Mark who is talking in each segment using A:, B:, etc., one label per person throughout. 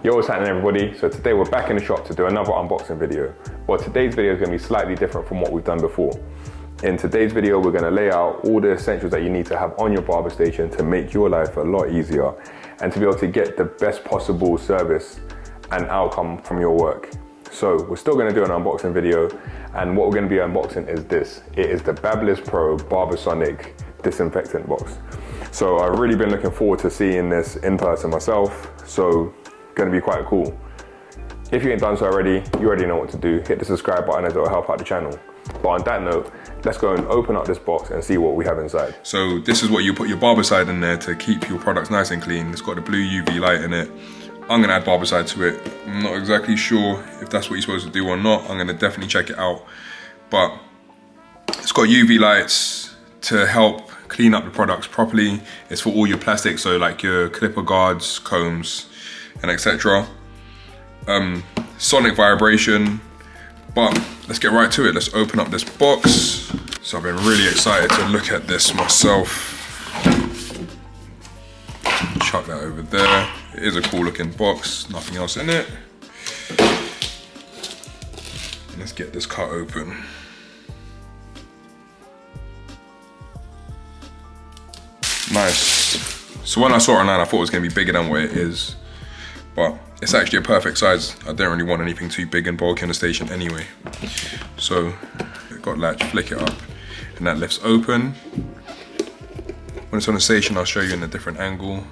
A: Yo, what's happening everybody? So today we're back in the shop to do another unboxing video. Well, today's video is going to be slightly different from what we've done before. In today's video, we're going to lay out all the essentials that you need to have on your barber station to make your life a lot easier and to be able to get the best possible service and outcome from your work. So we're still going to do an unboxing video, and what we're going to be unboxing is this. It is the Babyliss Pro Barbersonic disinfectant box. So I've really been looking forward to seeing this in person myself, so gonna be quite cool. If you ain't done so already, you already know what to do. Hit the subscribe button as it will help out the channel. But on that note, let's go and open up this box and see what we have inside.
B: So this is what you put your barbicide in there to keep your products nice and clean. It's got the blue UV light in it. I'm gonna add barbicide to it. I'm not exactly sure if that's what you're supposed to do or not. I'm gonna definitely check it out. But it's got UV lights to help clean up the products properly. It's for all your plastics, so like your clipper guards, combs, and etc. Sonic vibration. But let's get right to it. Let's open up this box. So I've been really excited to look at this myself. Chuck that over there. It is a cool looking box, nothing else in it. Let's get this cut open. Nice. So when I saw it online, I thought it was gonna be bigger than what it is, but it's actually a perfect size. I don't really want anything too big and bulky on the station anyway. So it got latch, flick it up, and that lifts open. When it's on the station, I'll show you in a different angle.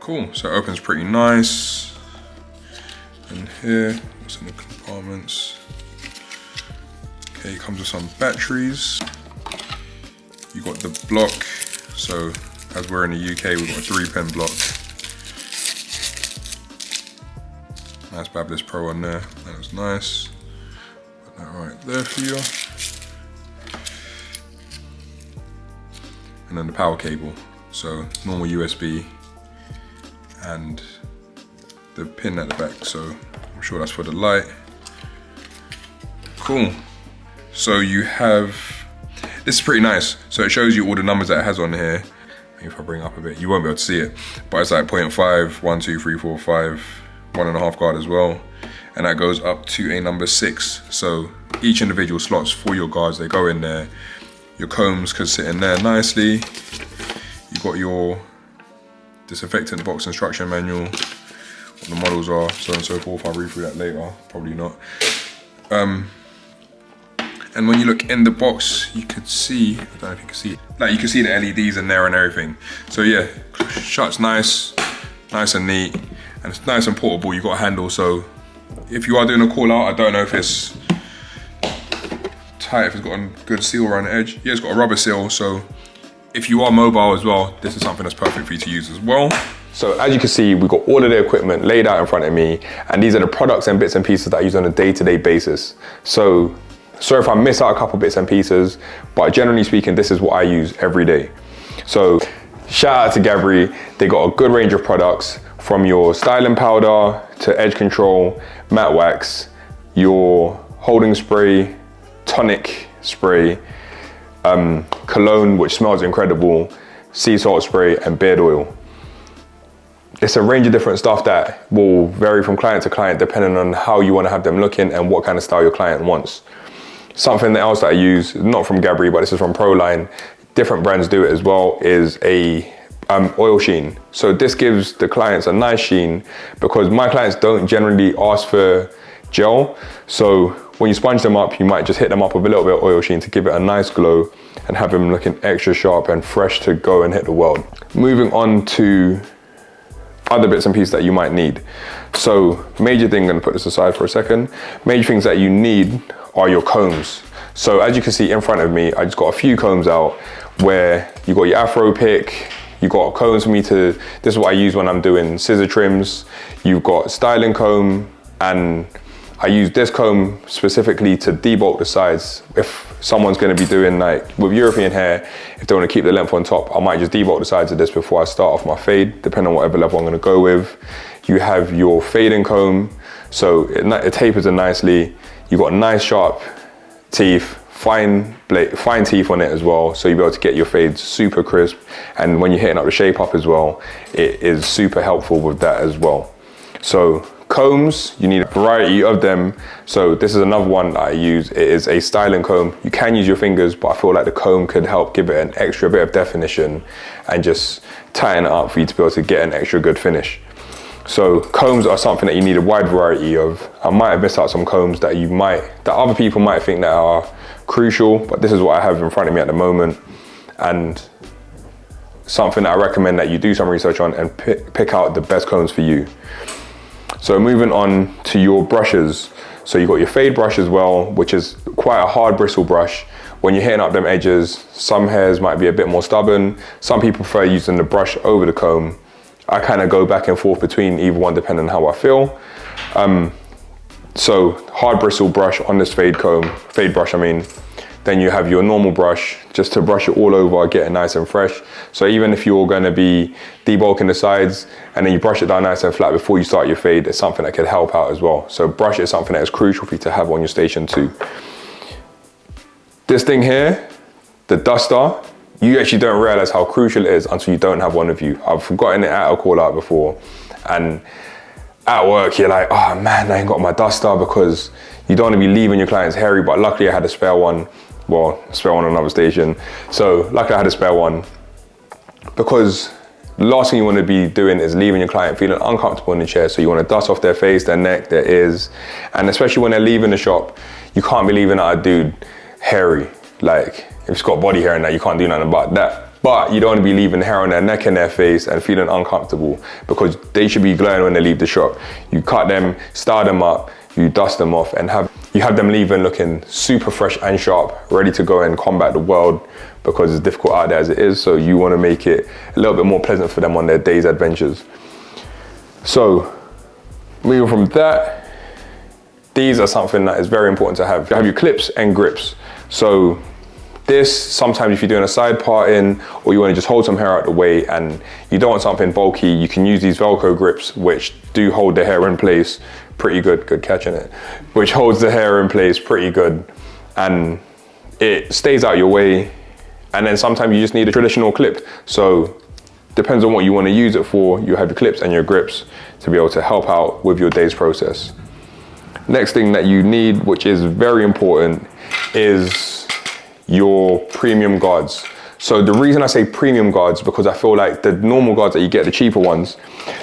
B: Cool, so it opens pretty nice. And here, what's in the compartments? Okay, it comes with some batteries. You got the block. So as we're in the UK, we've got a 3-pin block. Nice Babyliss Pro on there, that was nice. Put that right there for you. And then the power cable. So normal USB, and the pin at the back, so I'm sure that's for the light. Cool. So you have, this is pretty nice. So it shows you all the numbers that it has on here. If I bring it up a bit, you won't be able to see it, but it's like 0.5, 1, 2, 3, 4, 5, 1.5 guard as well. And that goes up to a number 6. So each individual slots for your guards, they go in there. Your combs could sit in there nicely. You got your disinfectant box instruction manual, what the models are, so on and so forth. I'll read through that later, probably not. And when you look in the box, you could see, I don't know if you can see it, like you can see the LEDs in there and everything. So yeah, shuts nice and neat, and it's nice and portable. You've got a handle, so if you are doing a call out, I don't know if it's tight, if it's got a good seal around the edge. Yeah, it's got a rubber seal, so if you are mobile as well, this is something that's perfect for you to use as well.
A: So as you can see, we've got all of the equipment laid out in front of me, and these are the products and bits and pieces that I use on a day-to-day basis. So sorry if I miss out a couple bits and pieces, but generally speaking, this is what I use every day. So shout out to Gabri. They got a good range of products, from your styling powder to edge control, matte wax, your holding spray, tonic spray, cologne, which smells incredible, sea salt spray, and beard oil. It's a range of different stuff that will vary from client to client depending on how you want to have them looking and what kind of style your client wants. Something else that I use, not from Gabri, but this is from Proline, different brands do it as well, is a oil sheen. So this gives the clients a nice sheen, because my clients don't generally ask for gel. So when you sponge them up, you might just hit them up with a little bit of oil sheen to give it a nice glow and have them looking extra sharp and fresh to go and hit the world. Moving on to other bits and pieces that you might need. So major thing, I'm gonna put this aside for a second. Major things that you need are your combs. So as you can see in front of me, I just got a few combs out where you got your Afro pick, you got combs for me to, this is what I use when I'm doing scissor trims. You've got styling comb and I use this comb specifically to debulk the sides. If someone's gonna be doing like, with European hair, if they wanna keep the length on top, I might just debulk the sides of this before I start off my fade, depending on whatever level I'm gonna go with. You have your fading comb, so it tapers it nicely. You've got nice sharp teeth, fine teeth on it as well, so you'll be able to get your fades super crisp. And when you're hitting up the shape up as well, it is super helpful with that as well. So combs, you need a variety of them. So this is another one that I use. It is a styling comb. You can use your fingers, but I feel like the comb could help give it an extra bit of definition and just tighten it up for you to be able to get an extra good finish. So combs are something that you need a wide variety of. I might have missed out some combs that other people might think that are crucial, but this is what I have in front of me at the moment, and something that I recommend that you do some research on and pick out the best combs for you. So moving on to your brushes. So you've got your fade brush as well, which is quite a hard bristle brush. When you're hitting up them edges, some hairs might be a bit more stubborn. Some people prefer using the brush over the comb. I kind of go back and forth between either one depending on how I feel. So hard bristle brush on this fade brush I mean. Then you have your normal brush just to brush it all over, get it nice and fresh. So even if you're gonna be debulking the sides and then you brush it down nice and flat before you start your fade, it's something that could help out as well. So brush is something that is crucial for you to have on your station too. This thing here, the duster, you actually don't realize how crucial it is until you don't have one of you. I've forgotten it at a call out before, and at work you're like, oh man, I ain't got my duster, because you don't want to be leaving your clients hairy, but luckily I had a spare one. Well, spare one on another station. So luckily I had a spare one, because the last thing you want to be doing is leaving your client feeling uncomfortable in the chair. So you want to dust off their face, their neck, their ears, and especially when they're leaving the shop, you can't be leaving out a dude hairy. Like, if it's got body hair and that, you can't do nothing about that. But you don't want to be leaving hair on their neck and their face and feeling uncomfortable, because they should be glowing when they leave the shop. You cut them, style them up, you dust them off, and you have them leaving looking super fresh and sharp, ready to go and combat the world, because it's difficult out there as it is. So you want to make it a little bit more pleasant for them on their day's adventures. So moving from that, these are something that is very important to have. You have your clips and grips. So this, sometimes if you're doing a side parting or you want to just hold some hair out the way and you don't want something bulky, you can use these Velcro grips, which do hold the hair in place pretty good. Good catching it. Which holds the hair in place pretty good, and it stays out your way. And then sometimes you just need a traditional clip. So depends on what you want to use it for. You have your clips and your grips to be able to help out with your day's process. Next thing that you need, which is very important, is your premium guards. So the reason I say premium guards, because I feel like the normal guards that you get, the cheaper ones,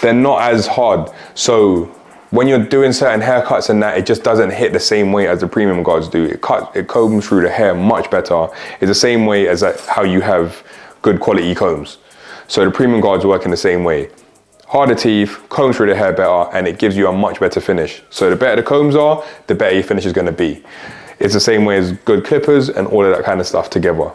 A: they're not as hard. So when you're doing certain haircuts and that, it just doesn't hit the same way as the premium guards do. It combs through the hair much better. It's the same way as how you have good quality combs. So the premium guards work in the same way. Harder teeth, combs through the hair better, and it gives you a much better finish. So the better the combs are, the better your finish is gonna be. It's the same way as good clippers and all of that kind of stuff together.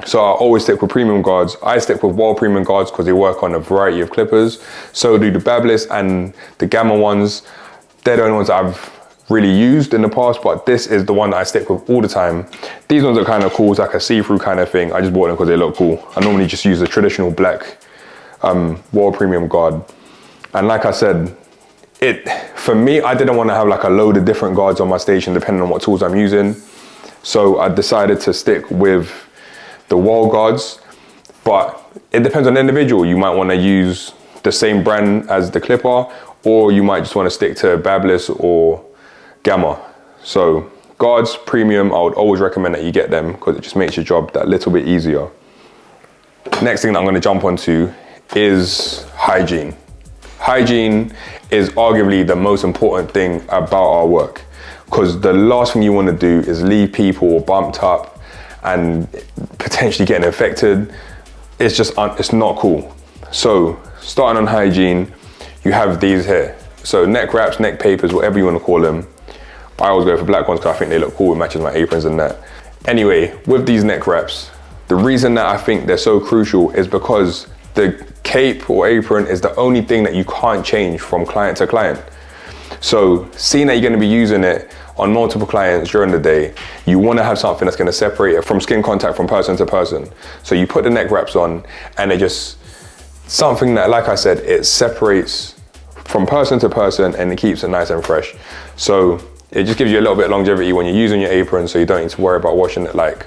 A: So I always stick with premium guards. I stick with Wild premium guards because they work on a variety of clippers. So do the Babyliss and the Gamma ones. They're the only ones that I've really used in the past, but this is the one that I stick with all the time. These ones are kind of cool. It's like a see-through kind of thing. I just bought them because they look cool. I normally just use a traditional black Wild premium guard. And like I said, for me, I didn't want to have like a load of different guards on my station depending on what tools I'm using. So I decided to stick with the wall guards, but it depends on the individual. You might want to use the same brand as the clipper, or you might just want to stick to Babyliss or Gamma. So guards, premium, I would always recommend that you get them because it just makes your job that little bit easier. Next thing that I'm going to jump onto is hygiene. Hygiene is arguably the most important thing about our work, because the last thing you want to do is leave people bumped up and potentially getting infected. It's just, it's not cool. So starting on hygiene, you have these here. So neck wraps, neck papers, whatever you want to call them. I always go for black ones because I think they look cool, it matches my aprons and that. Anyway, with these neck wraps, the reason that I think they're so crucial is because the cape or apron is the only thing that you can't change from client to client. So seeing that you're gonna be using it on multiple clients during the day, you wanna have something that's gonna separate it from skin contact from person to person. So you put the neck wraps on and it just, something that, like I said, it separates from person to person and it keeps it nice and fresh. So it just gives you a little bit of longevity when you're using your apron, so you don't need to worry about washing it like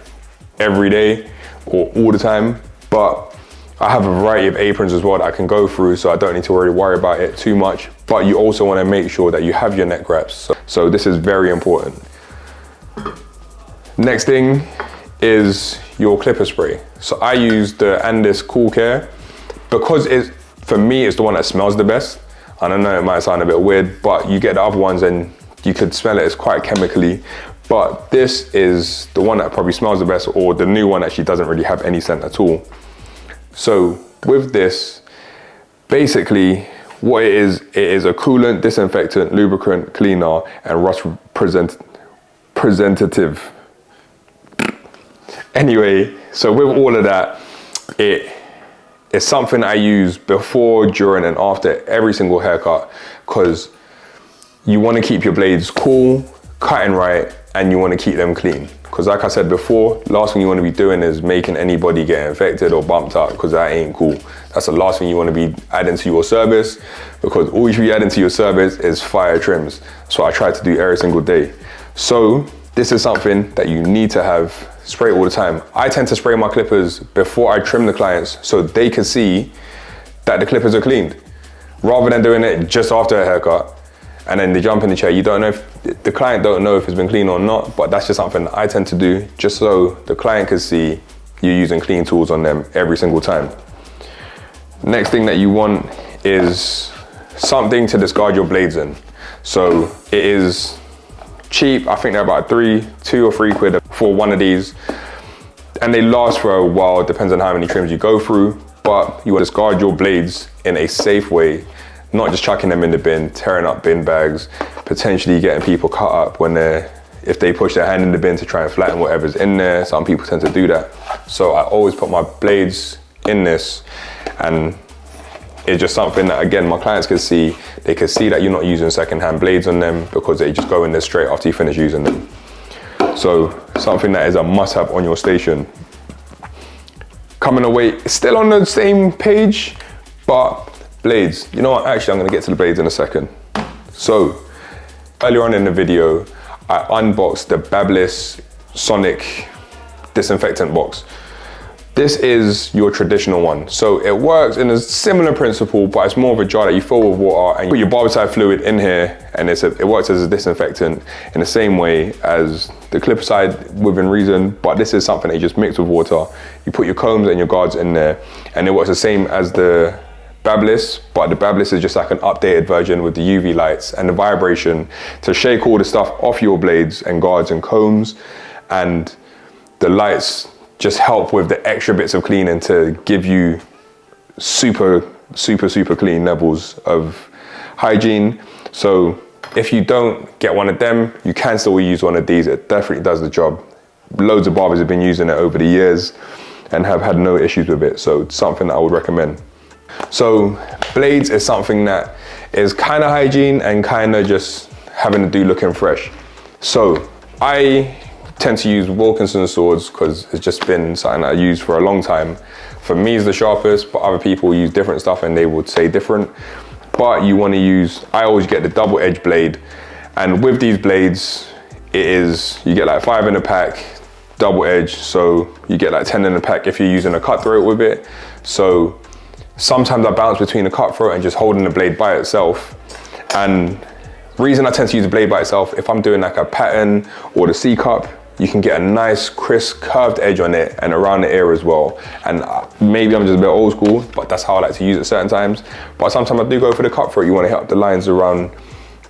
A: every day or all the time. But I have a variety of aprons as well that I can go through, so I don't need to really worry about it too much. But you also want to make sure that you have your neck wraps. So this is very important. Next thing is your clipper spray. So I use the Andis Cool Care because for me, it's the one that smells the best. And I know it might sound a bit weird, but you get the other ones and you could smell it, it's quite chemically. But this is the one that probably smells the best, or the new one actually doesn't really have any scent at all. So with this, basically what it is a coolant, disinfectant, lubricant, cleaner, and rust presentative. Anyway, so with all of that, it's something I use before, during, and after every single haircut, because you want to keep your blades cool, cutting right, and you want to keep them clean. Because like I said before, last thing you want to be doing is making anybody get infected or bumped up, because that ain't cool. That's the last thing you want to be adding to your service, because all you should be adding to your service is fire trims. So I try to do every single day. So this is something that you need to have spray all the time. I tend to spray my clippers before I trim the clients so they can see that the clippers are cleaned, rather than doing it just after a haircut. And then they jump in the chair. You don't know if, the client don't know if it's been clean or not, but that's just something that I tend to do just so the client can see you're using clean tools on them every single time. Next thing that you want is something to discard your blades in. So it is cheap. I think they're about 2 or 3 quid for one of these. And they last for a while, depends on how many trims you go through, but you want to discard your blades in a safe way. Not just chucking them in the bin, tearing up bin bags, potentially getting people cut up if they push their hand in the bin to try and flatten whatever's in there. Some people tend to do that. So I always put my blades in this, and it's just something that, again, my clients can see. They can see that you're not using secondhand blades on them because they just go in there straight after you finish using them. So something that is a must-have on your station. Coming away, still on the same page, but blades. You know what, actually I'm gonna get to the blades in a second. So, earlier on in the video, I unboxed the Babyliss Sonic disinfectant box. This is your traditional one. So it works in a similar principle, but it's more of a jar that you fill with water and you put your barbicide fluid in here, and it works as a disinfectant in the same way as the clipper side within reason, but this is something that you just mix with water. You put your combs and your guards in there, and it works the same as the Babyliss, but the Babyliss is just like an updated version with the UV lights and the vibration to shake all the stuff off your blades and guards and combs, and the lights just help with the extra bits of cleaning to give you super clean levels of hygiene. So if you don't get one of them, you can still use one of these. It definitely does the job. Loads of barbers have been using it over the years and have had no issues with it. So it's something that I would recommend. So blades is something that is kind of hygiene and kind of just having to do looking fresh. So I tend to use Wilkinson swords because it's just been something that I use for a long time. For me, it's the sharpest, but other people use different stuff and they would say different. But you want to use, I always get the double edge blade. And with these blades, you get like 5 in a pack, double edge. So you get like 10 in a pack if you're using a cutthroat with it. So sometimes I bounce between the cutthroat and just holding the blade by itself. And reason I tend to use the blade by itself, if I'm doing like a pattern or the C cup, you can get a nice crisp curved edge on it and around the ear as well. And maybe I'm just a bit old school, but that's how I like to use it certain times. But sometimes I do go for the cutthroat. You want to hit up the lines around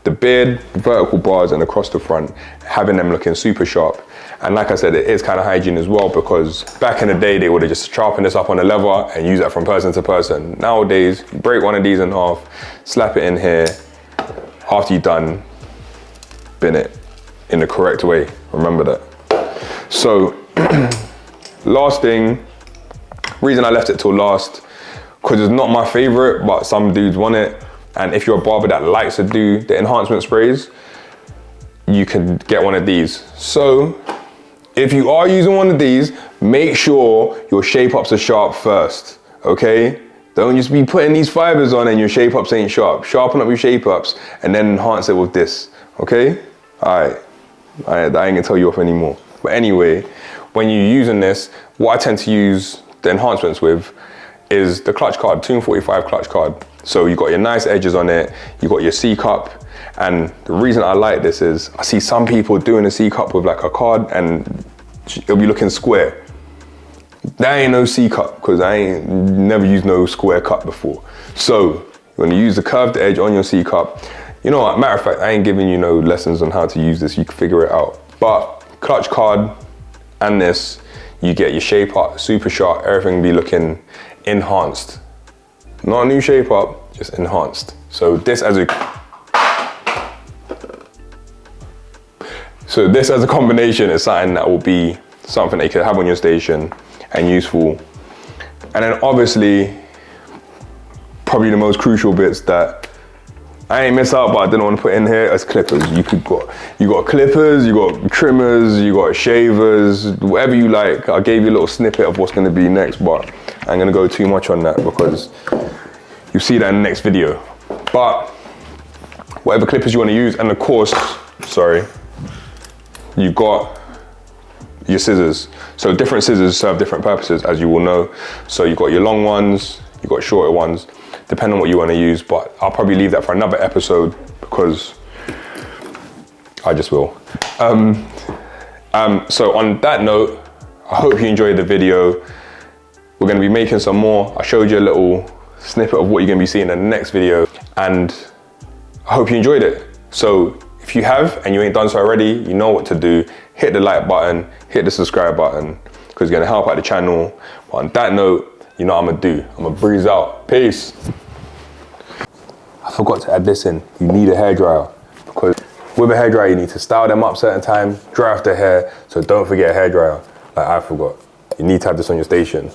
A: the beard, vertical bars, and across the front, having them looking super sharp. And like I said, it is kind of hygiene as well, because back in the day, they would have just sharpened this up on the leather and use that from person to person. Nowadays, you break one of these in half, slap it in here. After you're done, bin it in the correct way. Remember that. So, last thing, reason I left it till last, because it's not my favorite, but some dudes want it, And if you're a barber that likes to do the enhancement sprays, you can get one of these. So if you are using one of these, make sure your shape ups are sharp first, okay? Don't just be putting these fibers on and your shape ups ain't sharp. Sharpen up your shape ups and then enhance it with this, okay? All right, I ain't gonna tell you off anymore. But anyway, when you're using this, what I tend to use the enhancements with is the clutch card, 245 clutch card. So you got your nice edges on it, you got your C cup, and the reason I like this is I see some people doing a C cup with like a card and it'll be looking square. That ain't no C cup, because I ain't never used no square cup before. So when you use the curved edge on your C cup, you know what, matter of fact, I ain't giving you no lessons on how to use this, you can figure it out. But clutch card and this, you get your shape up, super sharp, everything be looking enhanced. Not a new shape up, just enhanced. So this as a combination is something that will be something that you can have on your station and useful. And then obviously, probably the most crucial bits that I ain't miss out, but I didn't want to put in here as clippers. You got clippers, you got trimmers, you got shavers, whatever you like. I gave you a little snippet of what's going to be next, but I ain't going to go too much on that because you'll see that in the next video. But whatever clippers you want to use, and of course, you've got your scissors. So different scissors serve different purposes, as you will know. So you've got your long ones, you've got shorter ones, depending on what you want to use, but I'll probably leave that for another episode because I just will. So on that note, I hope you enjoyed the video. We're going to be making some more. I showed you a little snippet of what you're going to be seeing in the next video, and I hope you enjoyed it. So if you have and you ain't done so already, you know what to do. Hit the like button, hit the subscribe button, because it's going to help out the channel. But on that note, you know what I'm gonna do. I'm gonna breeze out. Peace. I forgot to add this in. You need a hairdryer, because with a hairdryer you need to style them up certain time, dry off the hair. So don't forget a hairdryer, like I forgot. You need to have this on your station.